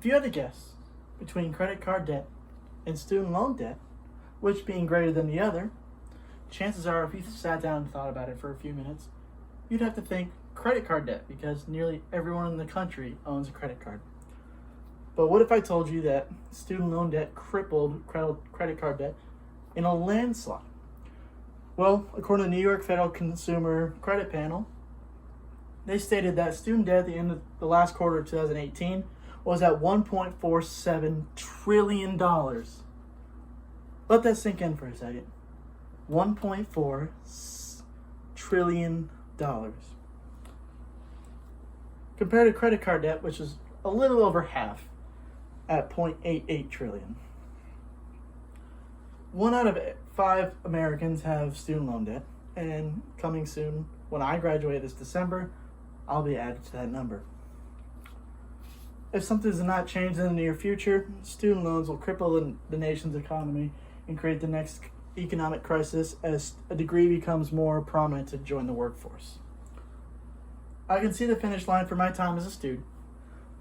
If you had to guess between credit card debt and student loan debt, which being greater than the other, chances are if you sat down and thought about it for a few minutes, you'd have to think credit card debt because nearly everyone in the country owns a credit card. But what if I told you that student loan debt crippled credit card debt in a landslide? Well, according to the New York Federal Consumer Credit Panel, they stated that student debt at the end of the last quarter of 2018 was at $1.47 trillion. Let that sink in for a second. $1.4 trillion. Compared to credit card debt, which is a little over half at $0.88 trillion. 1 out of 5 Americans have student loan debt, and coming soon, when I graduate this December, I'll be added to that number. If something does not change in the near future, student loans will cripple the nation's economy and create the next economic crisis as a degree becomes more prominent to join the workforce. I can see the finish line for my time as a student,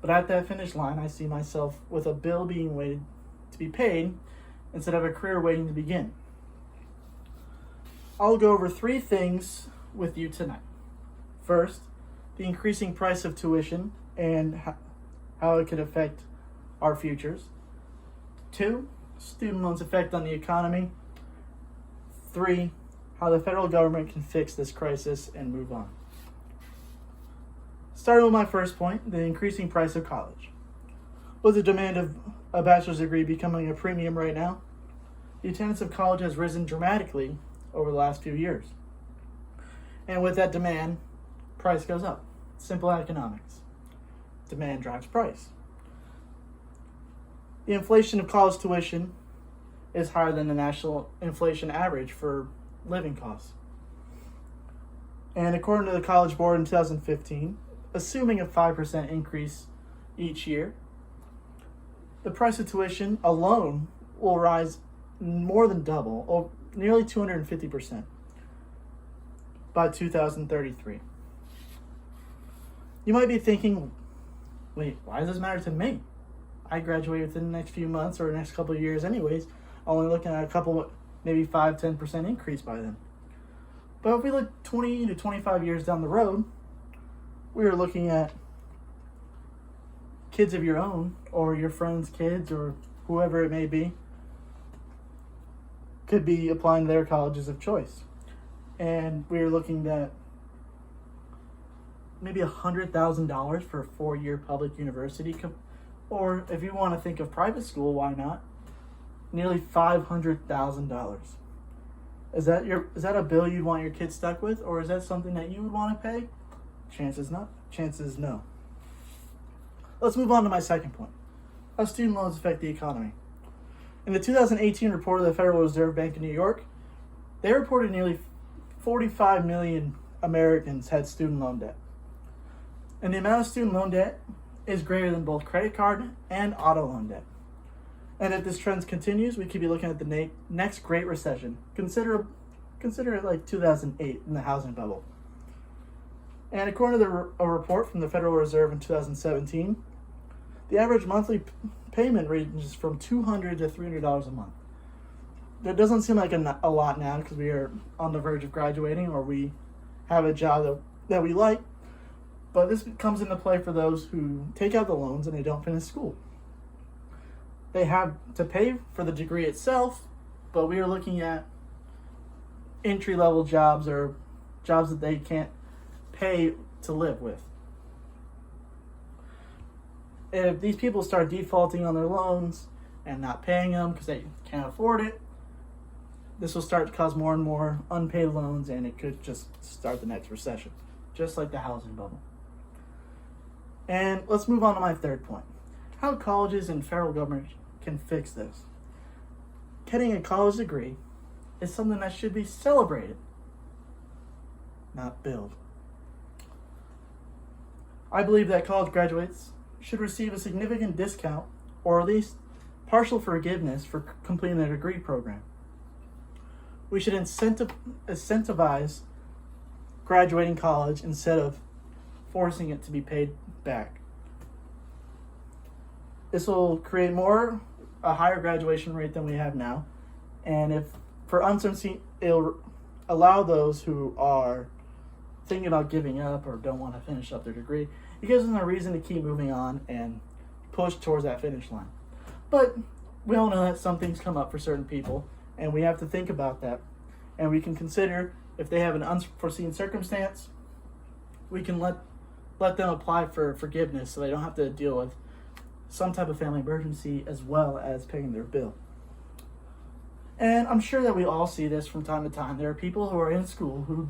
but at that finish line, I see myself with a bill being waited to be paid instead of a career waiting to begin. I'll go over 3 things with you tonight. First, the increasing price of tuition and how it could affect our futures. 2, student loans' effect on the economy. 3, how the federal government can fix this crisis and move on. Starting with my first point, the increasing price of college. With the demand of a bachelor's degree becoming a premium right now, the attendance of college has risen dramatically over the last few years. And with that demand, price goes up. Simple economics. Demand drives price. The inflation of college tuition is higher than the national inflation average for living costs. And according to the College Board in 2015, assuming a 5% increase each year, the price of tuition alone will rise more than double, or nearly 250% by 2033. You might be thinking, wait, why does this matter to me? I graduate within the next few months or the next couple of years anyways, only looking at a couple, maybe 5-10% increase by then. But if we look 20 to 25 years down the road, we are looking at kids of your own or your friends' kids or whoever it may be could be applying to their colleges of choice. And we're looking at maybe $100,000 for a 4-year public university. Or if you want to think of private school, why not? Nearly $500,000. Is that a bill you'd want your kid stuck with, or is that something that you would want to pay? Chances not. Chances no. Let's move on to my second point. How student loans affect the economy. In the 2018 report of the Federal Reserve Bank of New York, they reported nearly 45 million Americans had student loan debt. And the amount of student loan debt is greater than both credit card and auto loan debt. And if this trend continues, we could be looking at the next Great Recession. Consider it like 2008 in the housing bubble. And according to a report from the Federal Reserve in 2017, the average monthly payment ranges from $200 to $300 a month. That doesn't seem like a lot now because we are on the verge of graduating or we have a job that we like. But this comes into play for those who take out the loans and they don't finish school. They have to pay for the degree itself, but we are looking at entry-level jobs or jobs that they can't pay to live with. If these people start defaulting on their loans and not paying them because they can't afford it, this will start to cause more and more unpaid loans, and it could just start the next recession, just like the housing bubble. And let's move on to my third point. How colleges and federal government can fix this. Getting a college degree is something that should be celebrated, not billed. I believe that college graduates should receive a significant discount or at least partial forgiveness for completing their degree program. We should incentivize graduating college instead of forcing it to be paid back. This will create a higher graduation rate than we have now. And if for uncertainty, it'll allow those who are thinking about giving up or don't want to finish up their degree, it gives them a reason to keep moving on and push towards that finish line. But we all know that some things come up for certain people, and we have to think about that. And we can consider if they have an unforeseen circumstance, we can let them apply for forgiveness so they don't have to deal with some type of family emergency as well as paying their bill. And I'm sure that we all see this from time to time. There are people who are in school who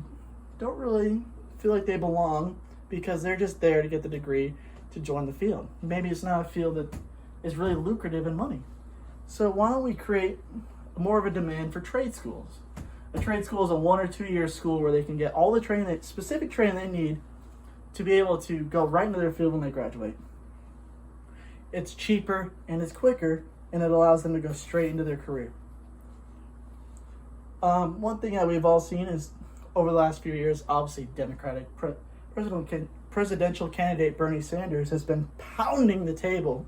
don't really feel like they belong because they're just there to get the degree to join the field. Maybe it's not a field that is really lucrative in money. So why don't we create more of a demand for trade schools? A trade school is a 1 or 2 year school where they can get all the specific training they need to be able to go right into their field when they graduate. It's cheaper and it's quicker, and it allows them to go straight into their career. One thing that we've all seen is over the last few years, obviously Democratic presidential candidate Bernie Sanders has been pounding the table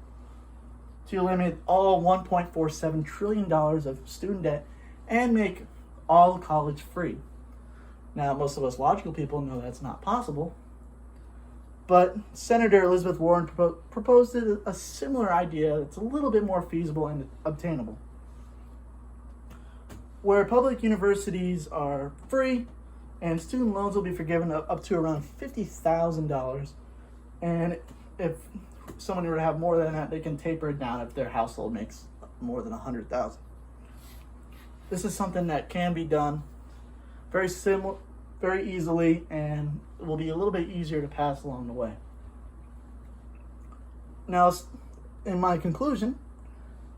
to eliminate all $1.47 trillion of student debt and make all college free. Now, most of us logical people know that's not possible, but Senator Elizabeth Warren proposed a similar idea that's a little bit more feasible and obtainable. Where public universities are free and student loans will be forgiven up to around $50,000. And if someone were to have more than that, they can taper it down if their household makes more than $100,000. This is something that can be done very easily, and it will be a little bit easier to pass along the way. Now, in my conclusion,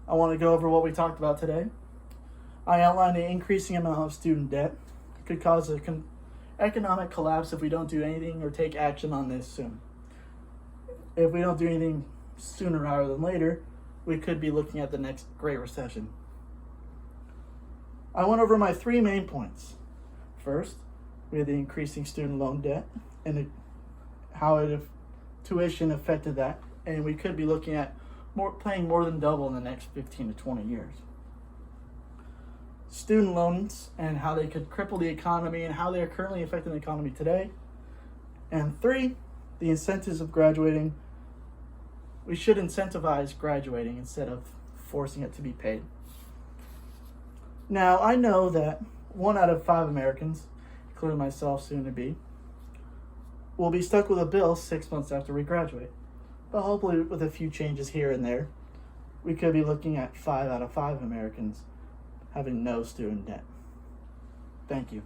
I want to go over what we talked about today. I outlined the increasing amount of student debt could cause an economic collapse if we don't do anything or take action on this soon. If we don't do anything sooner rather than later, we could be looking at the next Great Recession. I went over my 3 main points. First, we had the increasing student loan debt and how tuition affected that, and we could be looking at paying more than double in the next 15 to 20 years. Student loans and how they could cripple the economy and how they are currently affecting the economy today. And 3, the incentives of graduating. We should incentivize graduating instead of forcing it to be paid. Now, I know that 1 out of 5 Americans, including myself soon to be, will be stuck with a bill 6 months after we graduate. But hopefully with a few changes here and there, we could be looking at 5 out of 5 Americans having no student debt. Thank you.